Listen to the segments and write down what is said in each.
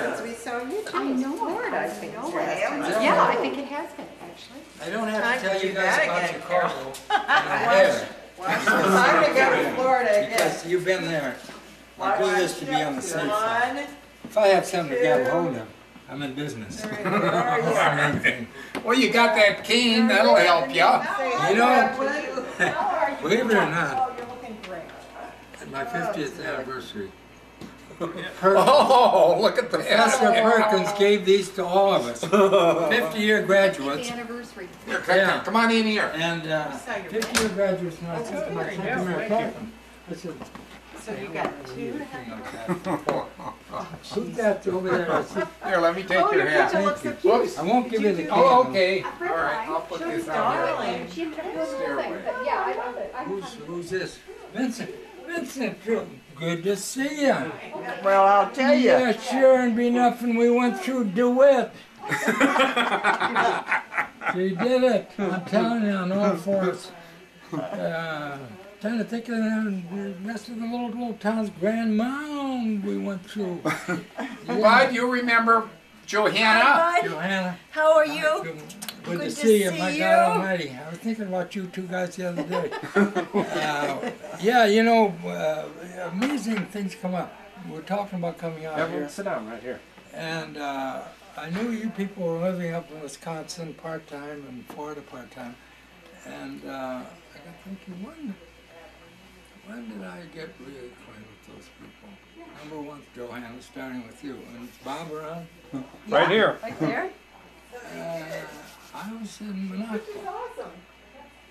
since we saw you too. I know. Florida, I think. Yeah, I think it has been, actually. I don't have to tell you do guys that about again, your Carlo and the hair. Time to go to Florida again. Because you've been there. I do this to be on the safe side. One, If I have something to grab hold of, I'm in business. three, where are you? That's the main thing. Well, you got that cane, that'll help you. You know, believe it or not, Oh, you're looking great. at my 50th anniversary, Oh, look at the Professor Perkins gave these to all of us, 50-year graduates. Anniversary. Here, Yeah. come on in here. And 50-year graduates, and I said to myself, I said, So you got two. who's that over there? I said, Here, let me take Oh, your your hat. picture looks so Whoops. cute. I won't give you the Oh, cane. okay. All right, I'll put this on here. Darling. She ended up doing the whole thing, but yeah, I love it. Who's this? Vincent. Vincent, good to see you. Well, I'll tell you. Yeah, sure, and be nothing. We went through DeWitt. She did it. I'm telling you, on all fours. Trying to think of the rest of the little towns. Grand Mound we went through. Bud, you remember Johanna? Hi, Bud. Johanna. How are you? Good to to see you, see my you. God Almighty. I was thinking about you two guys the other day. Yeah, you know, amazing things come up. We're talking about coming out here. Sit down right here. And I knew you people were living up in Wisconsin part-time and Florida part-time. And I got thinking, when did I get really acquainted with those people? Number one's Johanna, starting with you. And is Bob around? Right here. Right there? I was in Monaco.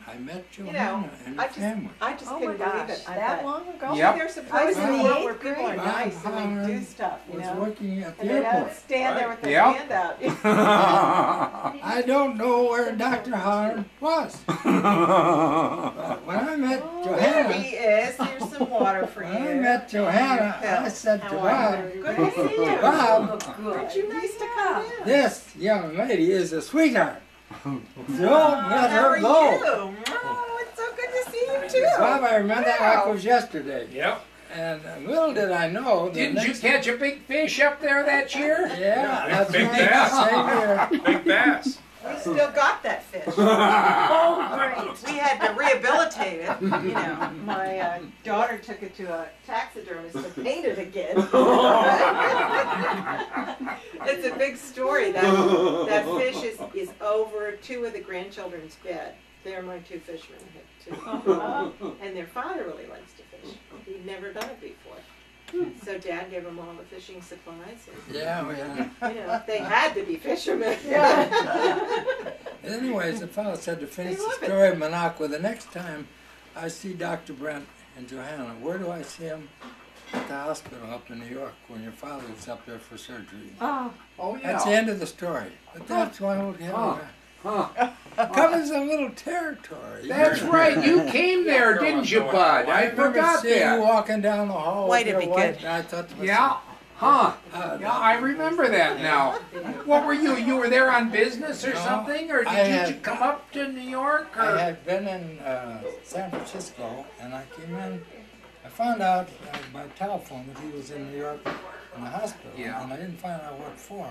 I met You Johanna know, and I her just, family. I just Oh my couldn't believe gosh, it. I that thought, long ago? Yep. there's some places in the Wow. world where people are Bob nice and they do Howard stuff, you was know. working at the And they don't airport. stand there with their Yep. hand out. I don't know where Dr. Howard was. But when I met There Johanna, he is. Here's some water for you. when I met Johanna, I said to Bob, Good to see you. Bob, Aren't you nice to come in? this young lady is a sweetheart. Don't let How her are you? go. Oh, it's so good to see you too. Bob, I remember that like it was yesterday. Yep. And little did I know that Didn't you next- catch a big fish up there that year? Yeah, that's Big right. bass. Same here. Big bass. We still got that fish. Oh, great. We had to rehabilitate it. You know, my daughter took it to a taxidermist to paint it again. It's a big story. That fish is over two of the grandchildren's bed. They're my two fishermen, too. And their father really likes to fish. He'd never done it before. So Dad gave them all the fishing supplies. Yeah, we had. And, you know, they had to be fishermen. Anyways, the fellow said to finish They the love it. story of Monaco, the next time I see Dr. Brent and Johanna, where do I see him? At the hospital up in New York when your father was up there for surgery. Oh, Oh, That's the yeah. end of the story. But that's why we'll get Huh. covers a little territory. That's right. You came there, didn't you, Bud? I remember forgot seeing you that. walking down the hall. White with would your be white- good. I thought to myself, Yeah. Huh. Yeah, that- I remember that now. What were you? You were there on business or No, something? Or I did you had- come up to New York? I Or? had been in San Francisco, and I came in. I found out by telephone that he was in New York in the hospital, Yeah. and I didn't find out what for.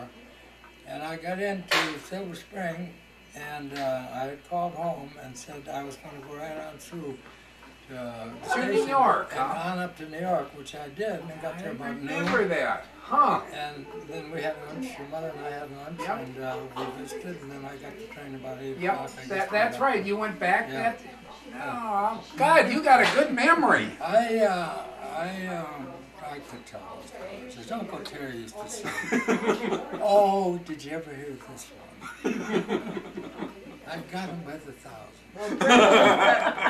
And I got into Silver Spring, and I had called home and said I was going to go right on through to the To New station York, and huh? on up to New York, which I did, and I got there about Remember noon. that? Huh. And then we had lunch. Your mother and I had lunch, Yep. and we visited. And then I got the train about 8 Yep. o'clock. I That's guess, right. You went back. Yeah. That. Oh, God, you got a good memory. I like to tell those stories. As Uncle Terry used to say, oh, did you ever hear this one? I got him by the thousand.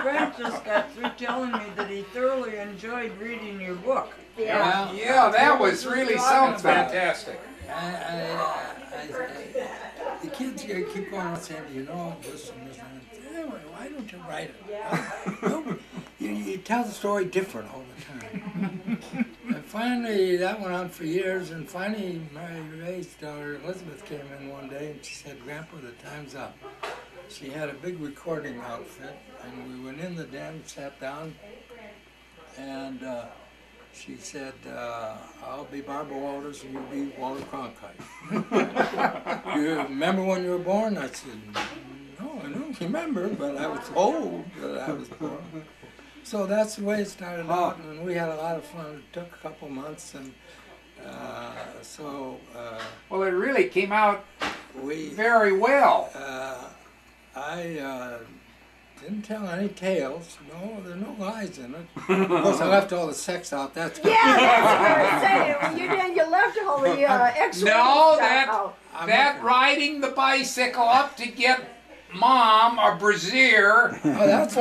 Brent just got through telling me that he thoroughly enjoyed reading your book. Well, Yeah, that was really something. Fantastic. The kids here keep going and saying, you know, this and this and that. Anyway, why don't you write it? No, you tell the story different all the time. And finally, that went on for years, and finally, Mary Ray's daughter, Elizabeth, came in one day, and she said, Grandpa, the time's up. She had a big recording outfit, and we went in the den, sat down, and she said, I'll be Barbara Walters and you'll be Walter Cronkite. You remember when you were born? I said, no, I don't remember, but I was old that I was born. So that's the way it started out, and we had a lot of fun. It took a couple months, and Well, it really came out we very well. I didn't tell any tales. No, there are no lies in it. Of course, I left all the sex out. That's good. Yeah, that's what I was saying. Well, you left all the extra No, stuff out. that riding the bicycle up to get Mom a brassiere That's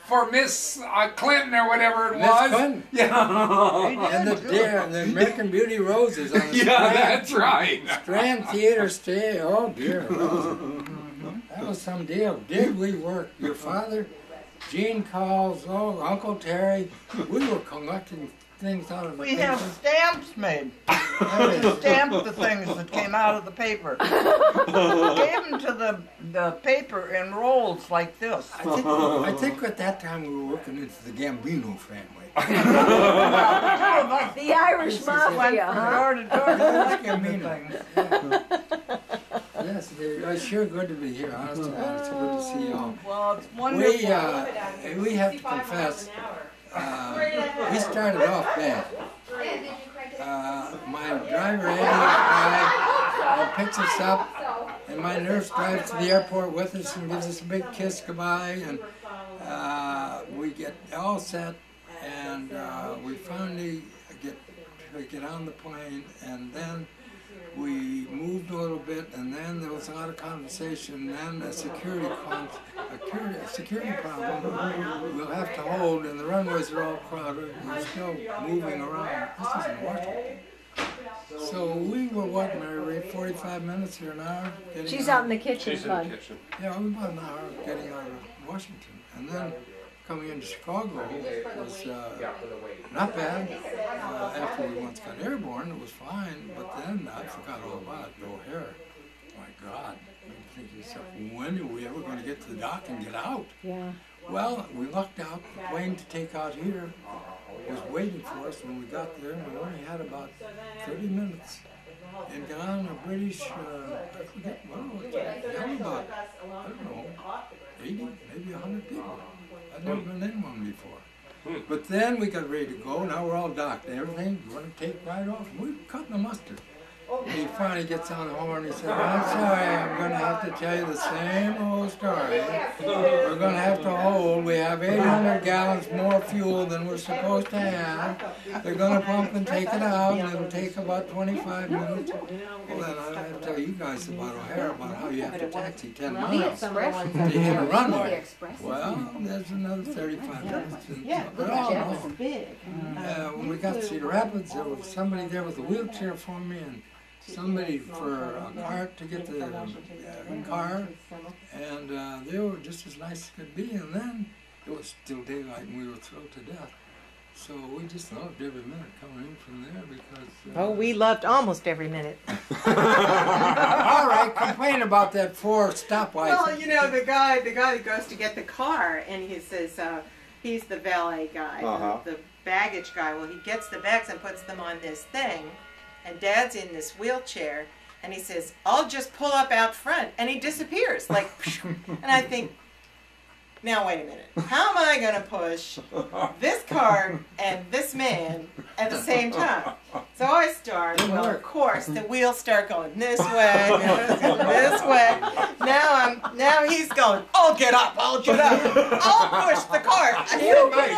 for Miss Clinton or whatever it Miss was. Clinton. Yeah. And the American Beauty Roses on the Yeah, that's right. Strand Theater stay. Oh dear, that was some deal. Did we work? Your father, Gene calls. Oh, Uncle Terry. We were collecting things out of the We have paper. stamps made. We stamped the things that came out of the paper. Gave them to the paper in rolls like this. I think at that time we were working into the Gambino family. The Irish Went Mafia, from huh? door to door collecting the things. Yes, it's sure good to be here. Honest to God, it's good to see you all. Well, it's wonderful. We have to confess, we started off bad. My driver Eddie picks us up, and my nurse drives to the airport with us and gives us a big kiss goodbye, and we get all set, and we finally get on the plane, and then we moved a little bit, and then there was a lot of conversation, and then a security problem we'll have to hold, and the runways are all crowded, and we're still moving around. This isn't Washington. So we were, what, Mary, 45 minutes or an hour? She's out in the kitchen, She's in the bud. kitchen. Yeah, we about an hour getting out of Washington. And then coming into Chicago was not bad. After we once got airborne, it was fine, but then I forgot all about it. O'Hare. My God. I'm thinking to myself, when are we ever going to get to the dock and get out? Yeah. Well, we lucked out. The plane to take out here was waiting for us when we got there, and we only had about 30 minutes. And got on a British, I forget, well, about, I don't know, 80, maybe 100 people. I'd never been in one before. But then we got ready to go. Now we're all docked and everything. We're going to take right off. We're cutting the mustard. He finally gets on the horn and he said, I'm sorry, I'm going to have to tell you the same old story. We're going to have to hold. We have 800 gallons more fuel than we're supposed to have. They're going to pump and take it out, and it'll take about 25 minutes. Well, then I have to tell you guys about O'Hare, about how you have to taxi 10 miles to hit a runway. Well, there's another 35 minutes. But all in all, when we got to Cedar Rapids, there was somebody there with a wheelchair for me, and somebody for a cart to get the car, and they were just as nice as could be. And then it was still daylight, and we were thrilled to death. So we just loved every minute coming in from there because. We loved almost every minute. All right, complain about that 4 stoplights. Well, you know, the guy that goes to get the car, and he says he's the valet guy, the baggage guy. Well, he gets the bags and puts them on this thing. And Dad's in this wheelchair, and he says, I'll just pull up out front, and he disappears, like, and I think, now wait a minute, how am I going to push this car and this man at the same time? So I start, well, of course, the wheels start going this way, this way. Now he's going, I'll get up, I'll push the cart. You push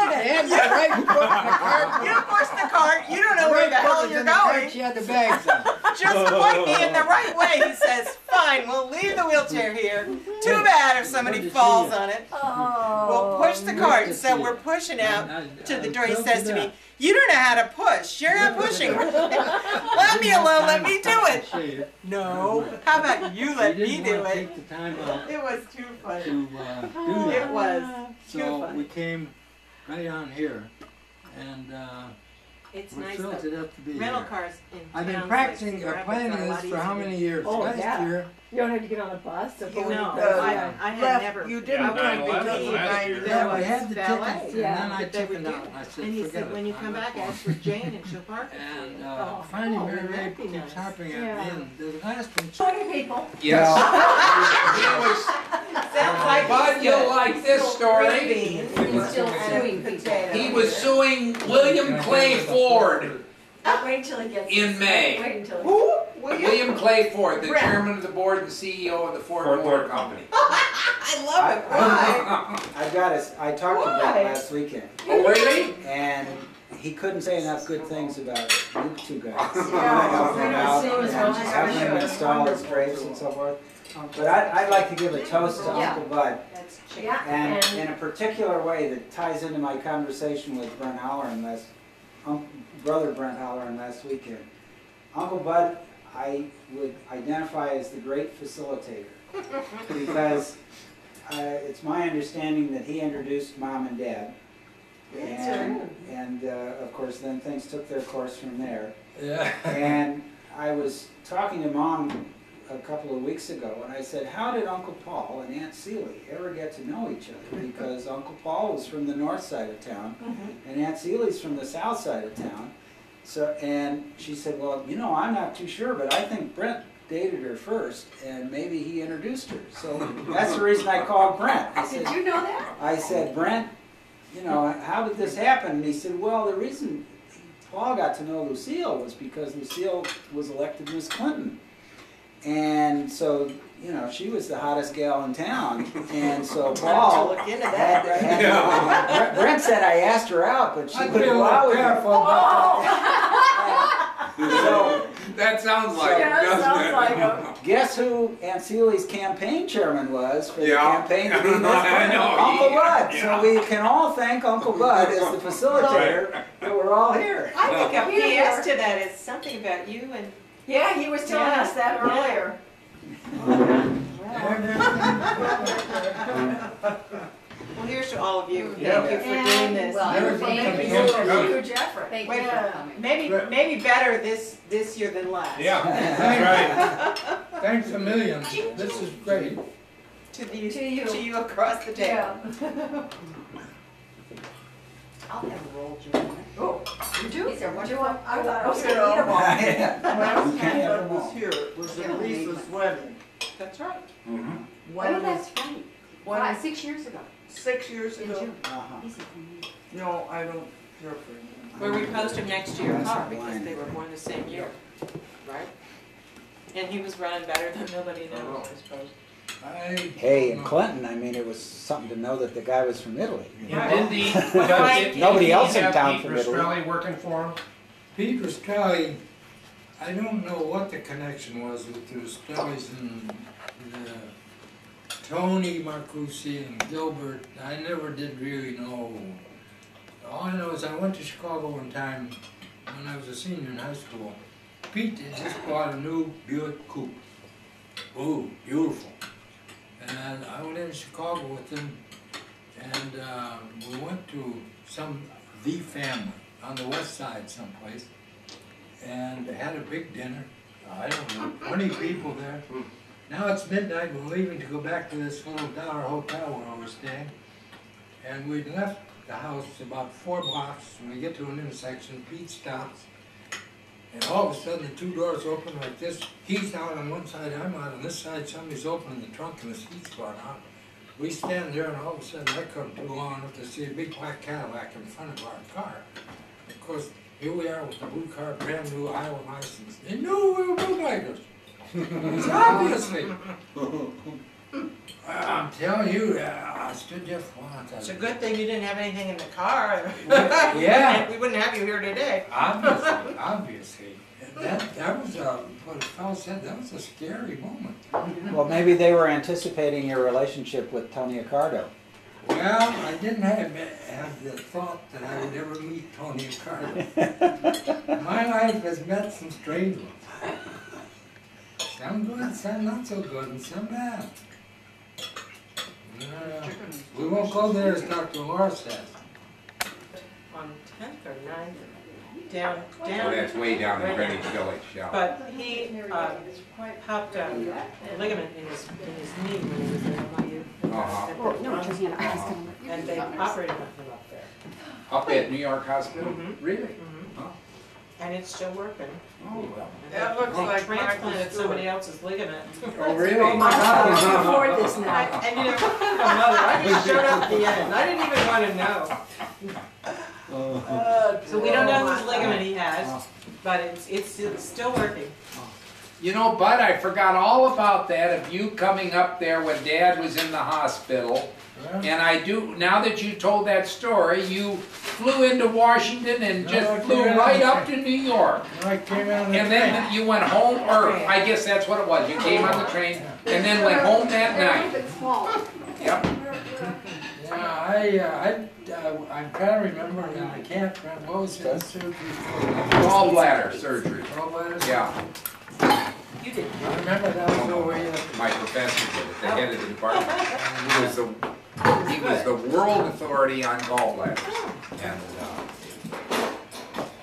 the cart, you don't know where the hell you're going. She had the bags on. Just point me in the right way. He says, fine, we'll leave the wheelchair here. Too bad if somebody falls on it. We'll push the cart. So we're pushing out to the door. He says to me, you don't know how to push. You're not pushing. Let me alone. Let me do it. No. How about you let me do it? It was too funny. It was too So funny. we came right on here, and It's We're nice thrilled though. to death to be Rental here. cars in I've been towns practicing, like Cedar planning Rapids are a lot this for how easier to many years? Oh, Last yeah. year, You don't have to get on a bus or go No, anywhere. I had Left- never. You didn't Yeah, come 9/11 between last year. 9/11. yeah, we had the valet. tickets, and Yeah. then I But they took would it do out. it. I said, And he forget said, it. when you I'm come not back, going. ask for Jane and she'll park it for And you. Oh. finally, Oh, Mary wouldn't Ray that be keeps nice? harping at Yeah. me, and the last one, So many people. Yes. Sounds like Bud, you'll like this story. beans. He's still suing people. He was suing William Clay Ford Wait till he gets. in May. Wait until. Who? William? William Clay Ford, the Brett. chairman of the board and CEO of the Ford Ford Motor Motor Company. I love it. Why? I got it. I talked to Why? Brett last weekend, Oh, really? and he couldn't say enough good things about you two guys. Yeah. Helping him out Same as and Roger's having him show. install his brakes and so forth. But I'd like to give a toast to Yeah. Uncle Bud, That's chicken. Yeah. and in a particular way that ties into my conversation with Brent Halloran brother Brent Halloran last weekend. Uncle Bud, I would identify as the great facilitator because it's my understanding that he introduced Mom and Dad. And of course then things took their course from there. yeah. And I was talking to Mom a couple of weeks ago and I said, how did Uncle Paul and Aunt Celie ever get to know each other? Because Uncle Paul was from the north side of town and Aunt Celie's from the south side of town. So, and she said, well, you know, I'm not too sure, but I think Brent dated her first and maybe he introduced her. So that's the reason I called Brent. I said, Did you know that? I said, Brent, you know, how did this happen? And he said, well, the reason Paul got to know Lucille was because Lucille was elected Miss Clinton. And so, you know, she was the hottest gal in town. And so Paul, Look into that. Brent said I asked her out, but she I'd be wouldn't a allow little it. careful about So That sounds like Yeah, it, that doesn't sounds it? like a- guess who Aunt Celie's campaign chairman was for the Yeah. campaign to be Miss I Clinton? know, Uncle yeah, Bud. yeah. So we can all thank Uncle Bud as the facilitator that we're all here. I think a Here. PS to that is something about you and. Yeah, he was telling Yeah. us that Yeah. earlier. Well, here's to all of you. Yeah. Thank you for And- doing this. well, Never thank been you. coming. You, Jeffrey. Thank you Yeah. for coming. Maybe better this year than last. Yeah, that's right. Thanks a million. This is great. To you, To you. to you across the table. Yeah. I'll have a roll, Joanne. Oh, you do? These are What do you wonderful. want? I thought I was gonna eat them all. Yeah. You can't have them was all. here, it was Yeah. at Lisa's wedding. That's right. Mhm. Oh, that's right. When, 6 years ago, 6 years in ago? June. Uh-huh. He said, "Mm." No, I don't care for him. Where we post him next to your That's car a because blind. they were born the same year, right? And he was running better than nobody knows, I suppose. Hey, in Clinton, I mean, it was something to know that the guy was from Italy. you know? Didn't he, Nobody else in have town Pete from Italy. Rastrelli working for him? Pete Rastrelli, I don't know what the connection was with the Rastrellis and Tony Marcucci and Gilbert. I never did really know. All I know is I went to Chicago one time when I was a senior in high school. Pete had just bought a new Buick Coupe. Ooh, beautiful. And I went into Chicago with him, and we went to the family on the west side someplace, and had a big dinner. I don't know, 20 people there. Now it's midnight, we're leaving to go back to this little dollar hotel where we're staying. And we'd left the house about 4 blocks. When we get to an intersection, Pete stops. And all of a sudden, the 2 doors open like this. He's out on one side, I'm out on this side. Somebody's opening the trunk and the seat's gone out. We stand there, and all of a sudden, I come too long enough to see a big black Cadillac in front of our car. Of course, here we are with the blue car, brand new Iowa license. They knew we were bootleggers. It's obviously. I'm telling you, I stood there for a while. It's a good thing you didn't have anything in the car. Yeah. We wouldn't have you here today. Obviously. That was, what the fellow said, that was a scary moment. Well, maybe they were anticipating your relationship with Tony Accardo. Well, I didn't have the thought that I would ever meet Tony Accardo. My life has met some strange ones. Some good, some not so good, and some bad. We won't go there as Dr. Laura says. On 10th or 9th, down. Oh, that's way down in Right. Greenwich Village, yeah. But he popped a ligament in his knee when he was at NYU. Uh-huh. No, Johanna, I was gonna let you. And they operated on him up there. Up at New York Hospital? Mhm. Really? Mhm. Oh, And it's still working. oh, well. And That they looks like transplanted Michael somebody Stewart. else's ligament. Oh, really? Oh my God, I can afford this now. And you know, my mother, I just showed up at the end. I didn't even want to know. So we don't know whose ligament he has, but it's still working. You know, Bud, I forgot all about that of you coming up there when Dad was in the hospital. And I do, now that you told that story, you flew into Washington and just flew right up to New York. I came out on the And train. then you went home, or I guess that's what it was. You came on the train and then went home that night. It's small. Yep. Yeah, I'm trying to remember, and I can't remember, what was the surgery for? Gallbladder surgery. Gallbladder? Yeah. You did. I remember that was over here. My professor did it, the head of the department. He was the world authority on gallbladders. And,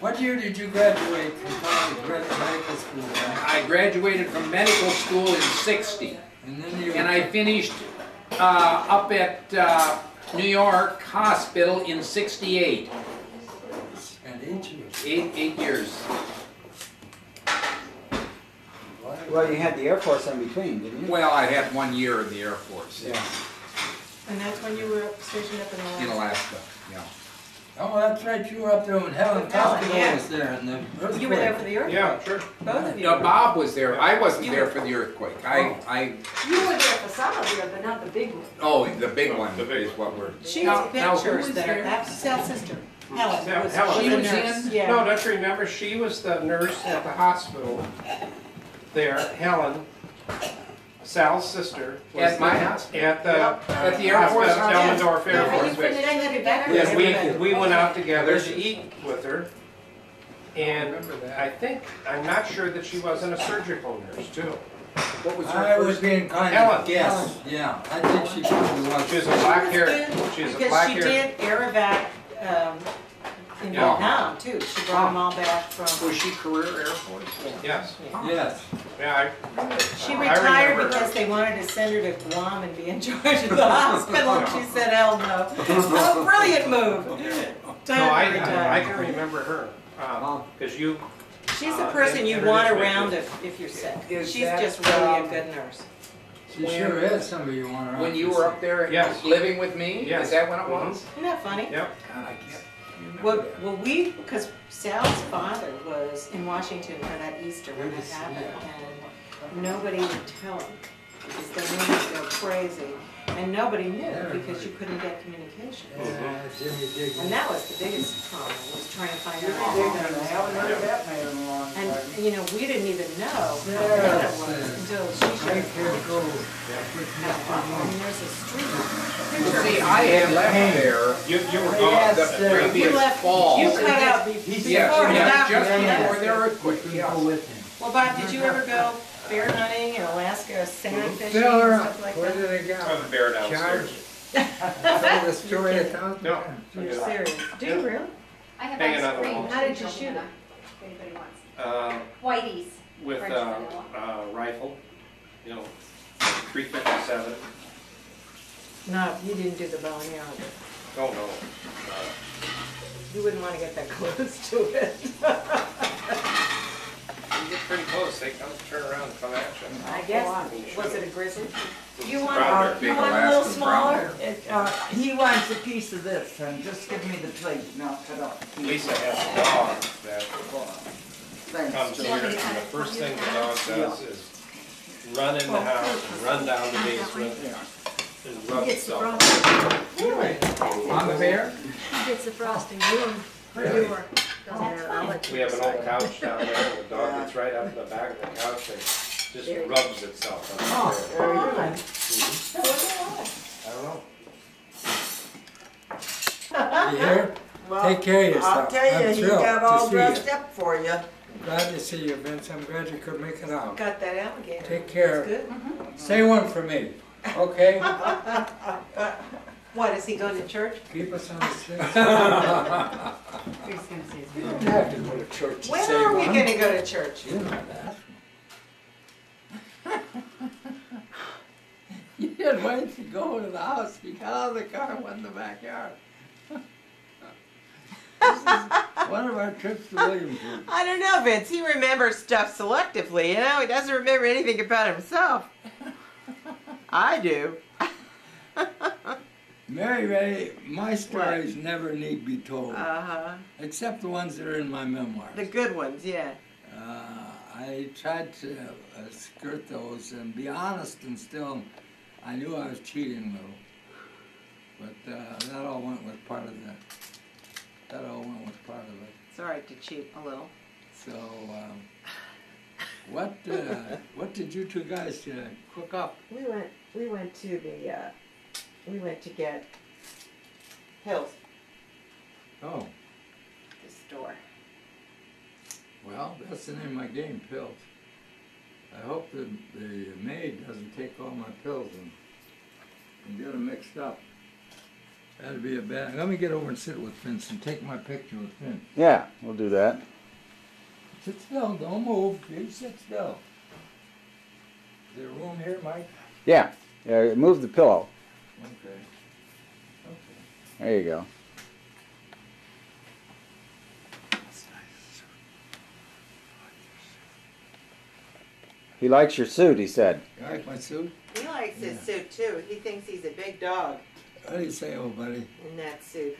What year did you graduate from college, medical school? I graduated from medical school in '60. And then you. And I finished up at New York Hospital in '68. Spent 8 years. 8 years. Well, you had the Air Force in between, didn't you? Well, I had 1 year in the Air Force. Yeah. And that's when you were stationed up in Alaska? In Alaska, yeah. Oh, that's right, you were up there when Helen Hospital yeah. was there and the earthquake. You were there for the earthquake? Yeah, sure. Both of you. No, were. Bob was there. I wasn't there for the earthquake. I You were there for some of it, but not the big one. oh, the big one The big is what we're. She Now- was now, who pictures was that are, there? that's Sal's sister, Helen. Yeah, was- Helen. was She a was nurse. in? Yeah. No, don't you remember, she was the nurse at the hospital there, Helen, Sal's sister. was At my the- hospital? At the At the Air Force hospital, hospital? Elmendorf Air Are you Force Base. finishing it together? Yes, we went out together to eat with her, and remember that. I think, I'm not sure that she wasn't a surgical nurse too. What was I her was first? being kind Helen. of guess. Yeah, I think she probably was. She was a She was black-haired, good she was a Because she black-haired. did Aerovac in Yeah. Vietnam too. She brought them all back from. Was she career Air Force? Yes, Yes. yeah, She I retired remember her. because they wanted to send her to Guam and be in charge of the hospital, and she said, hell no. A brilliant move. no, Time to I retire. can remember her, because you, She's the person you want around if you're sick. Is She's that, just really a good nurse. She sure is somebody you want around. When you were up there Yes. living with me? Yes. Is that when it Mhm. was? Isn't that funny? yep, God, I can't Well, remember because Sal's father was in Washington for that Easter when that happened, and nobody would tell him, because they knew he'd go crazy, and nobody knew because you couldn't get communication. Yeah, Jimmy Diggins. And that was the biggest problem, was trying to find out. I haven't heard of that man in a long time. And, you know, we didn't even know how Yes, bad it was until she I showed can't up. go. I mean, there's a street. that. See, I had left there you were Yes, the sir. You previous left, fall. you cut out Yes, before yes, just that. before the earthquake, Couldn't yes. go with him. Well, Bob, did you ever go bear hunting in Alaska, salmon fishing Fill her and up. stuff like Where that? did it saw go? the bear downstairs. Tell the story 1,000 No. times. You're serious? Do you really? I have Hanging ice on the cream. wall. How did you shoot it? If anybody wants. Uh, Whitey's. with French vanilla. rifle, 357. No, you didn't do the bow and arrow. Oh, no. You wouldn't want to get that close to it. You get pretty close, they come, turn around and come at you. I guess, was it a grizzly? You want, Brown bear. you want a little Big Alaskan brown smaller? He wants a piece of this, and just give me the plate, and I'll cut up. Lisa has a dog that Thanks. comes here, and the first thing the dog does is run in the house, and run down the basement, and rub Gets the itself. frosting. On the bear? Gets the frosting. You were. Doesn't matter. I'll let you We have an old decide. couch down there, and the dog gets right up in the back of the couch and just rubs itself on the Very good. I don't know. You hear? Well, Take care of yourself. I'll tell you, I'm he thrilled got to all see dressed you. up for you. Glad to see you, Vince. I'm glad you could make it out. Got that alligator. Take care. That's good. Say one for me, okay? What, is he going to church? Keep us on the street. He's gonna say his You don't have to go to church to When save are we one. gonna go to church? You know that. You didn't wait to go to the house. You got out of the car and went in the backyard. This is one of our trips to Williamsburg. I don't know, Vince. He remembers stuff selectively, you know? He doesn't remember anything about himself. I do. Mary Ray, my stories never need be told, Uh-huh. except the ones that are in my memoirs. The good ones, yeah. I tried to skirt those and be honest, and still, I knew I was cheating a little, but that all went with part of that. That all went with part of it. It's all right to cheat a little. So, what did you two guys cook up? We went to get Hills, Oh, the store. well, that's the name of my game, pills. I hope the maid doesn't take all my pills and get them mixed up. That'd be a bad. Let me get over and sit with Vince and take my picture with Vince. Yeah, we'll do that. Sit still, don't move. You sit still. Is there room here, Mike? Yeah, move the pillow. Okay. Okay. There you go. He likes your suit, he said. You like my suit? He likes his suit too. He thinks he's a big dog What do you say, old buddy? in that suit.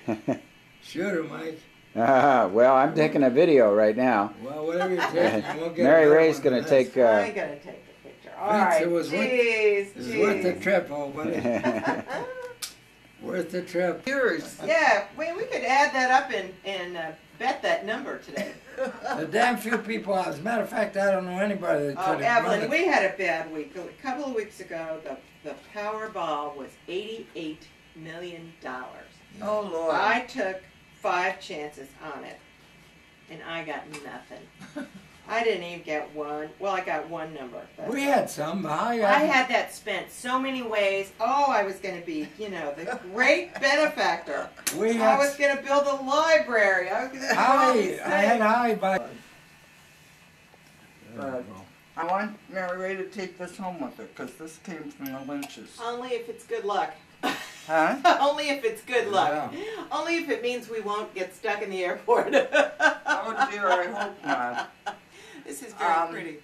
Shoot her, Mike. Well, I'm taking a video right now. Well, whatever you're taking, we'll get Mary another Ray's one going of to this. take... I'm gonna take the picture. All Vince, right. it was worth- Jeez, It's worth the jeez. trip, old buddy. Worth the trip. Yours. Yeah, we could add that up and bet that number today. A damn few people, as a matter of fact, I don't know anybody that Oh, could have run Evelyn, it. we had a bad week. A couple of weeks ago, the Powerball was $88 million. Oh, Lord. I took 5 chances on it, and I got nothing. I didn't even get one. Well, I got one number. But We had some, but I had that spent so many ways. Oh, I was going to be, the great benefactor. We I had was going to build a library. I was going to do all these I had things. high by. But I want Mary Ray to take this home with her, because this came from the Lynches. Only if it's good luck. Huh? Only if it's good luck. Yeah. Only if it means we won't get stuck in the airport. Oh, dear, I hope not. This is very Um, pretty.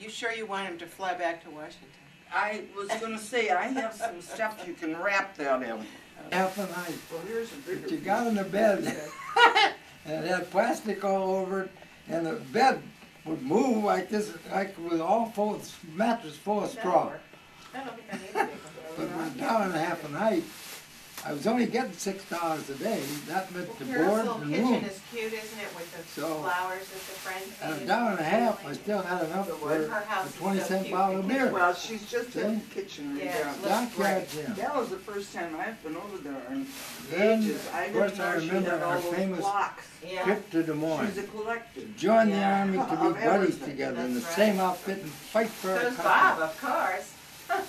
You sure you want him to fly back to Washington? I was going to say, I have some stuff you can wrap that in. Half a night. Well, here's a bigger But you got in the bed, and it had plastic all over it, and the bed would move like this, like with all full, mattress full of straw. I don't think I need it. But it was $1.50 a night. I was only getting $6 a day. That meant the Carol's board little and kitchen room. is cute, isn't it, with the So, flowers that the friends At painted? $1.50, I still had enough for Her house a is so 20-cent cute. bottle of The beer. Well, she's just in the kitchen Yeah, redone. looks Dockyard great. Jim. That was the first time I've been over there in Then, ages. I of course, didn't I know she remember had our all those famous clocks. Yeah. trip to Des Moines. She's a collector. Join the Yeah. army to Of be buddies everything. together in the That's same right. outfit and fight for our So's country. Bob, of course.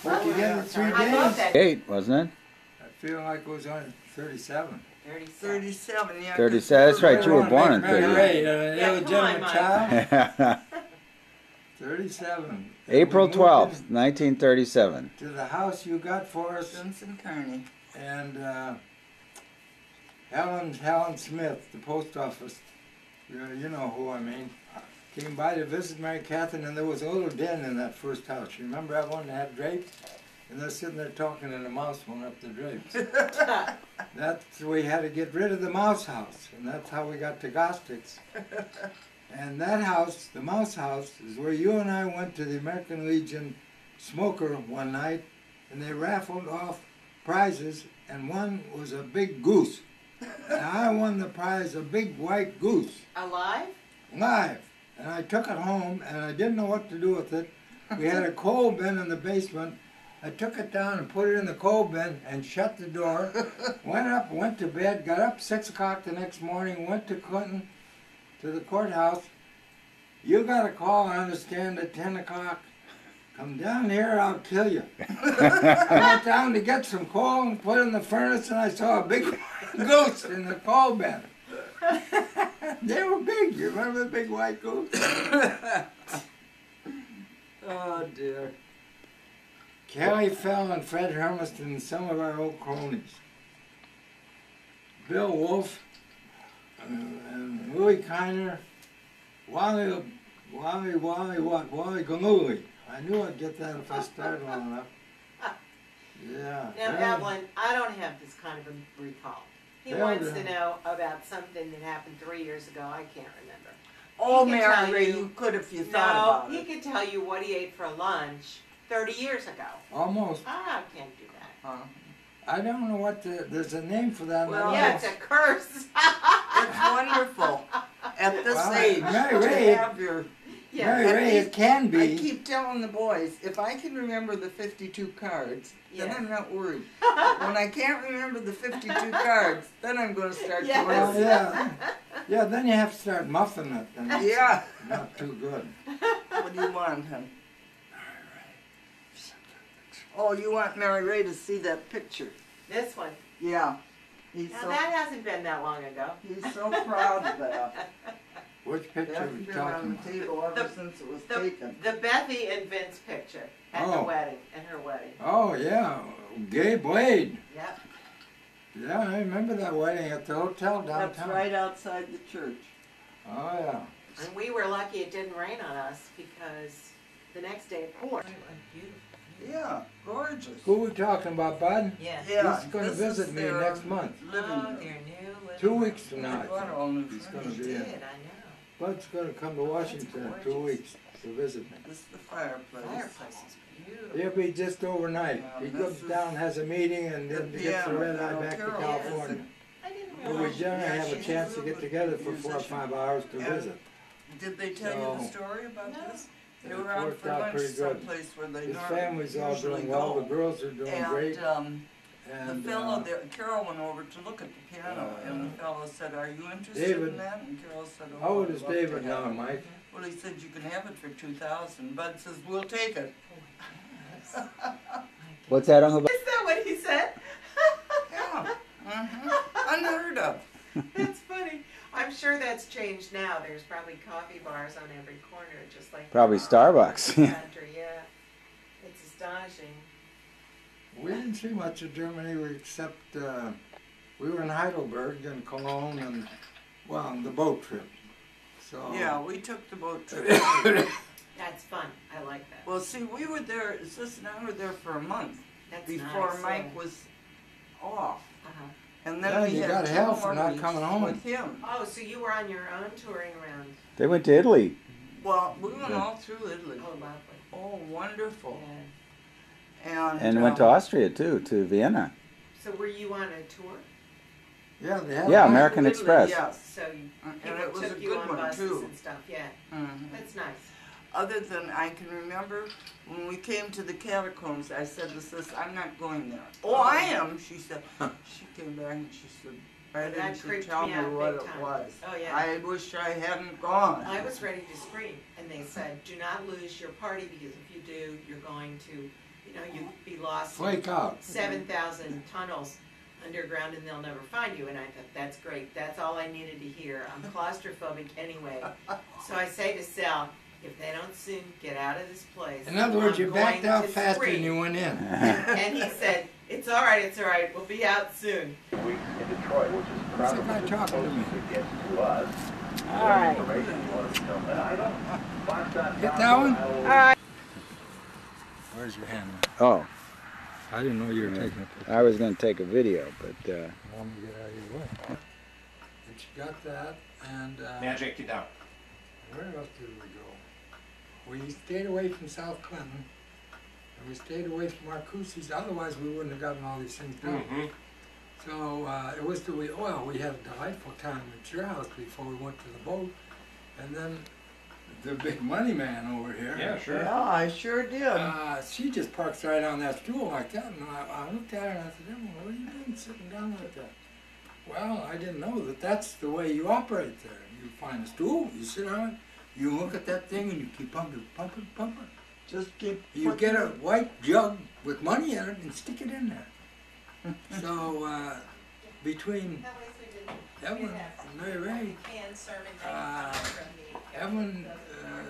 Work together 3 I love days. that. 8, wasn't I feel like it was on 37. 37. 37, yeah. 37, that's right, you were born in Mary 38. Ray, Yeah, come on, illegitimate Mike. child. it? 37. April We moved 12th, in 1937. To the house you got for us, Vincent Kearney. and Helen Smith, the post office, you know who I mean, came by to visit Mary Catherine, and there was a little den in that first house. You remember that one that had drapes? And they're sitting there talking, and the mouse went up the drapes. That's we had to get rid of the mouse house, and that's how we got to Gostick's. And that house, the mouse house, is where you and I went to the American Legion smoker one night, and they raffled off prizes, and one was a big goose. And I won the prize, a big white goose, Alive? live. And I took it home, and I didn't know what to do with it. We had a coal bin in the basement. I took it down and put it in the coal bin and shut the door. Went up, went to bed, got up 6 o'clock the next morning, went to Clinton, to the courthouse. You got a call, I understand, at 10 o'clock, come down here, I'll kill you. I went down to get some coal and put it in the furnace, and I saw a big goose in the coal bin. They were big. You remember the big white goose? Oh, dear. Kelly Fell and Fred Hermiston and some of our old cronies. Bill Wolf and Louis Kiner, Wally Ganuli. I knew I'd get that if I started long enough. Yeah. Now, Evelyn, I don't have this kind of a recall. He wants to know about something that happened 3 years ago. I can't remember. Oh, He could Mary tell Ray, you- you could if you thought about No, he it. could tell you what he ate for lunch 30 years ago. Almost. I can't do that. I don't know what there's a name for that. Well, Yeah, it's a curse. It's wonderful at this Well, age Mary to Ray- have your. Yeah. Mary at Ray, least it can I be. keep telling the boys, if I can remember the 52 cards, then Yeah. I'm not worried. When I can't remember the 52 cards, then I'm going to start Yes. Well, doing yeah. Yeah, then you have to start muffing it. And it's Yeah. not too good. What do you want, hon? Oh, you want Mary Ray to see that picture? This one. Yeah. He's Now, so that hasn't been that long ago. he's so proud of that. Which picture are That's we been talking on the about? table ever The- since it was The, taken. the Bethy and Vince picture at the Oh. wedding, at her wedding. Oh, yeah. Gay Blade. Yep. Yeah, I remember that wedding at the hotel That's downtown. right outside the church. Oh, yeah. And we were lucky it didn't rain on us because the next day it poured. Yeah, gorgeous. Who we talking about, Bud? Yeah. Yeah, He's going to this visit is me their next month. living Oh, room. their new living 2 room. weeks from now, I They bought think. all new He's furniture. going to They be did, in. I know. Bud's going to come to Washington in 2 gorgeous. weeks to visit me. This is the fireplace. Fireplace is beautiful. He'll be just overnight. Yeah, He this comes is down, has a meeting, and the then gets the piano. red eye Oh, back to Carol, California. I didn't But we realize. generally Yeah, have a she's chance to a get together for 4 or musician. 5 hours to And- visit. Did they tell you the So- story about No. this? They It were out worked for out lunch pretty good. someplace where they His normally family's all usually doing well. The go. girls are doing great. And the And fellow there, Carol went over to look at the piano, and the fellow said, "Are you interested David. in that?" And Carol said, "Oh, how old I'd is love to David have now, it." Mike? Well, he said you can have it for $2,000. Bud says we'll take it. What's that, Uncle Bob? Is that what he said? Yeah, unheard of. That's funny. I'm sure that's changed now. There's probably coffee bars on every corner, just like Probably Starbucks. Country, yeah. It's astonishing. We didn't see much of Germany except we were in Heidelberg and Cologne and, well, on the boat trip. So Yeah, we took the boat trip. That's fun. I like that. Well, see, we were there. Sis and I were there for a month That's before nice, Mike yeah. was off, Uh-huh. and then Yeah, we you had got 2 hell for more not weeks coming home. with him. Oh, so you were on your own touring around. They went to Italy. Well, we went all through Italy. Oh, lovely. Oh, wonderful! Yeah. And Went to Austria, too, to Vienna. So were you on a tour? yeah, they had Yeah, a- American Italy, Express. Yes, So you, and people it was a took you good on one buses too. and stuff. Yeah, Mhm. that's nice. Other than I can remember when we came to the catacombs, I said to Sis, "I'm not going there." "Oh, I am," she said. She came back and she said, "Why That didn't you creeped tell me me out what big it time. was? Oh, yeah. I wish I hadn't gone." I was ready to scream, and they said, "Do not lose your party because if you do, you're going to, you know, you'd be lost in flake out. 7,000 tunnels underground, and they'll never find you." And I thought, that's great. That's all I needed to hear. I'm claustrophobic anyway, so I say to Sal, if they don't soon get out of this place, In other words, I'm you backed going out to faster than scream." you went in. And he said, it's all right, we'll be out soon. Weeks in Detroit, which is What's the guy talking to me? to get to us. All right. Information you want to film that item. Get that one? All right. Where's your hand? Oh, I didn't know you were taking a picture. I was going to take a video, but I want me to get out of your way. But you got that, and Magic you down. where else did we go? We stayed away from South Clinton, and we stayed away from Marcoussis. Otherwise, we wouldn't have gotten all these things done. Mm-hmm. So it was we had a delightful time at your house before we went to the boat, and then the big money man over here. Yeah, sure. Yeah, I sure did. She just parks right on that stool like that, and I looked at her and I said, "Emma, what are you doing sitting down like that?" Well, I didn't know that that's the way you operate there. You find a stool, you sit on it, you look at that thing, and you keep pumping. Just keep. You get a white jug with money in it and stick it in there. So, between Evelyn and Mary Ray, Evelyn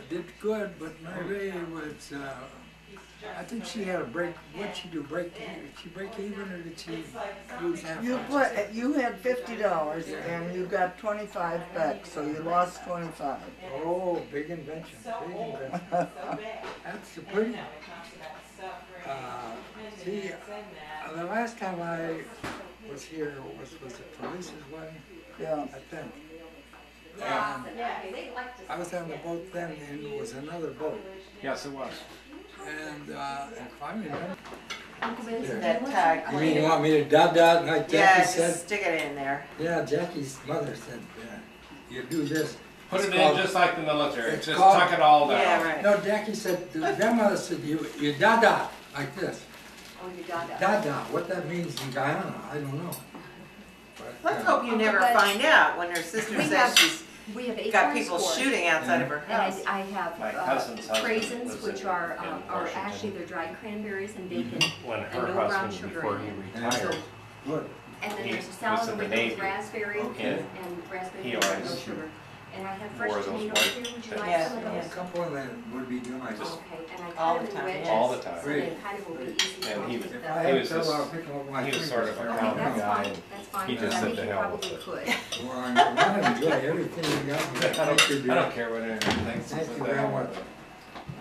did good, but Mary Ray was, I think she had a break. What'd she do? Did she break even, or did she lose half? You had $50 and you got 25 back, so you lost 25. Oh, big invention, big invention. That's a pretty. See, the last time I was here was it Teresa's wedding? Yeah. I think. And I was on the boat then, and it was another boat. Yes, it was. And if I remember. That tag. You mean you want me to dot like Jackie Yeah, said? just stick it in there. Yeah, Jackie's mother said, you do this. Put It's it called- in just like the military. it's Just called- tuck it all down. Yeah, right. No, Jackie said, the grandmother said, you dot like this. Oh, you got it. Dot, what that means in Guyana, I don't know. But, Let's hope you never But- find out when her sister We says have- she's We have eight got people shooting outside of her And house. I have My cousin's husband craisins, lives which in are Washington. actually, they're dried cranberries and bacon. When And her no brown husband, sugar before in he it. retired, Good. And then He there's a was salad in the with Navy. raspberry Okay. and raspberry He and no always sugar. And I have fresh wore those tomatoes white here, would you like Yeah, some of A those? couple of them would be nice. Just- Okay, and I All cut the them in time, wedges. yeah. All the time. So they kind of will be easy to And he eat was- with If I the. had was trouble, just- I'll pick them up my he was fingers. sort of a They're Okay, common that's guy. fine, that's fine, He but just I said think to you hell probably with could. Well, I enjoy everything you got. I don't care what anyone thinks. Thank It's you a very thing. much.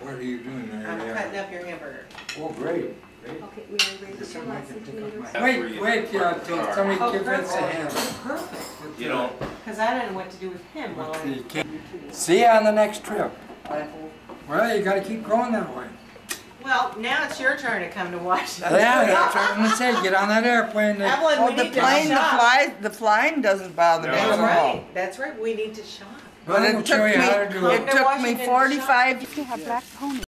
What are you doing there? I'm cutting up your hamburger. Oh, great, great. Okay, Mary Ray, would you Somebody like can some pick up tomatoes? my- That's where Wait, you wait, park the till car. somebody Oh, gives us a perfect. hand. Perfect. You know, Because I don't know what to do with him while I'm. See you on the next trip. I hope. Well, you gotta keep going that way. Well, now it's your turn to come to Washington. Yeah, that's what I'm gonna say, get on that airplane. Evelyn, Oh, we the need to plane, shop. the flying doesn't bother me No. at That's all. right, that's right, we need to shop. Well, But I'm gonna show you how to do it it. took me 45 You have black pony.